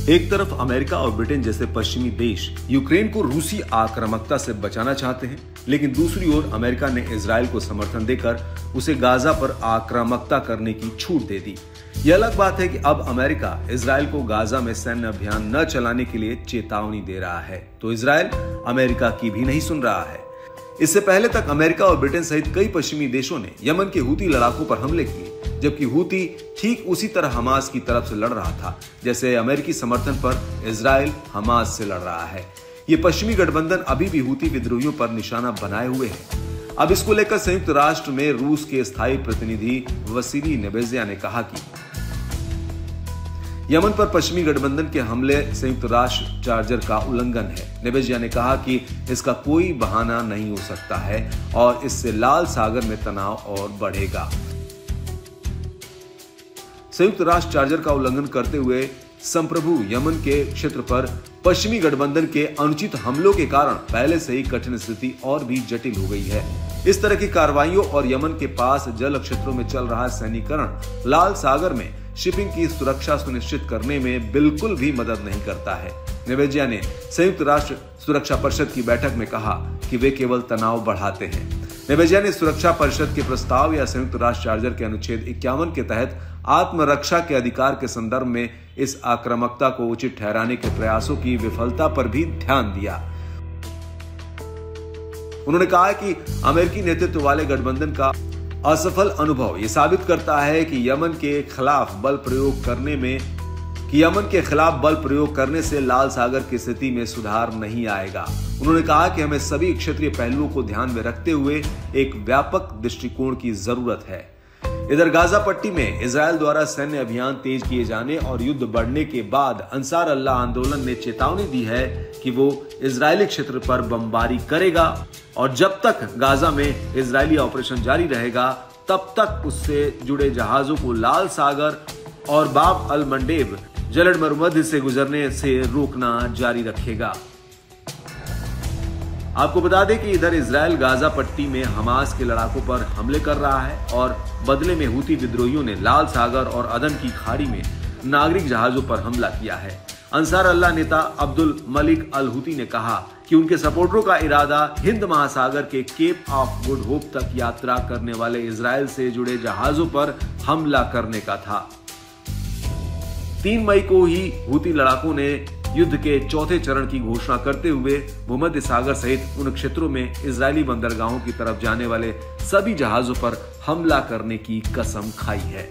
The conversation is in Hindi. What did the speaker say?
एक तरफ अमेरिका और ब्रिटेन जैसे पश्चिमी देश यूक्रेन को रूसी आक्रामकता से बचाना चाहते हैं, लेकिन दूसरी ओर अमेरिका ने इजराइल को समर्थन देकर उसे गाजा पर आक्रामकता करने की छूट दे दी। यह अलग बात है कि अब अमेरिका इजराइल को गाजा में सैन्य अभियान न चलाने के लिए चेतावनी दे रहा है, तो इजराइल अमेरिका की भी नहीं सुन रहा है। इससे पहले तक अमेरिका और ब्रिटेन सहित कई पश्चिमी देशों ने यमन के हूती लड़ाकों पर हमले किए, जबकि हूती ठीक उसी तरह हमास की तरफ से लड़ रहा था जैसे अमेरिकी समर्थन पर इजराइल हमास से लड़ रहा है। ये पश्चिमी गठबंधन अभी भी हूती विद्रोहियों पर निशाना बनाए हुए है। अब इसको लेकर संयुक्त राष्ट्र में रूस के स्थायी प्रतिनिधि वसीली नेबेजिया ने कहा कि यमन पर पश्चिमी गठबंधन के हमले संयुक्त राष्ट्र चार्टर का उल्लंघन है। नेबेजिया ने कहा कि इसका कोई बहाना नहीं हो सकता है और इससे लाल सागर में तनाव और बढ़ेगा। संयुक्त राष्ट्र चार्टर का उल्लंघन करते हुए संप्रभु यमन के क्षेत्र पर पश्चिमी गठबंधन के अनुचित हमलों के कारण पहले से ही कठिन स्थिति और भी जटिल हो गई है। इस तरह की कार्रवाइयों और यमन के पास जल क्षेत्रों में चल रहा सैन्यीकरण लाल सागर में शिपिंग की सुरक्षा सुनिश्चित करने में बिल्कुल भी मदद नहीं करता है। नेबेजिया ने संयुक्त राष्ट्र सुरक्षा परिषद की बैठक में कहा कि वे केवल तनाव बढ़ाते हैं। नेबेजिया ने सुरक्षा परिषद के प्रस्ताव या संयुक्त राष्ट्र चार्टर के अनुच्छेद 51 के तहत आत्मरक्षा के अधिकार के संदर्भ में इस आक्रामकता को उचित ठहराने के प्रयासों की विफलता पर भी ध्यान दिया। उन्होंने कहा कि अमेरिकी नेतृत्व वाले गठबंधन का असफल अनुभव ये साबित करता है कि यमन के खिलाफ बल प्रयोग करने से लाल सागर की स्थिति में सुधार नहीं आएगा। उन्होंने कहा कि हमें सभी क्षेत्रीय पहलुओं को ध्यान में रखते हुए एक व्यापक दृष्टिकोण की जरूरत है। इधर गाजा पट्टी में इजराइल द्वारा सैन्य अभियान तेज किए जाने और युद्ध बढ़ने के बाद अंसार अल्लाह आंदोलन ने चेतावनी दी है कि वो इजरायली क्षेत्र पर बमबारी करेगा और जब तक गाजा में इजरायली ऑपरेशन जारी रहेगा तब तक उससे जुड़े जहाजों को लाल सागर और बाब अल मंडेब जलद मरुमध्य से गुजरने से रोकना जारी रखेगा। आपको बता दें कि इधर इजराइल गाजा पट्टी में हमास के लड़ाकों पर हमले कर रहा है और बदले में हूती विद्रोहियों ने लाल सागर और अदन की खाड़ी में नागरिक जहाजों पर हमला किया है। अंसार अल्लाह नेता अब्दुल मलिक अल हूती ने कहा कि उनके सपोर्टरों का इरादा हिंद महासागर के केप ऑफ गुड होप तक यात्रा करने वाले इजराइल से जुड़े जहाजों पर हमला करने का था। 3 मई को ही हूती लड़ाकों ने युद्ध के चौथे चरण की घोषणा करते हुए भूमध्य सागर सहित उन क्षेत्रों में इजरायली बंदरगाहों की तरफ जाने वाले सभी जहाजों पर हमला करने की कसम खाई है।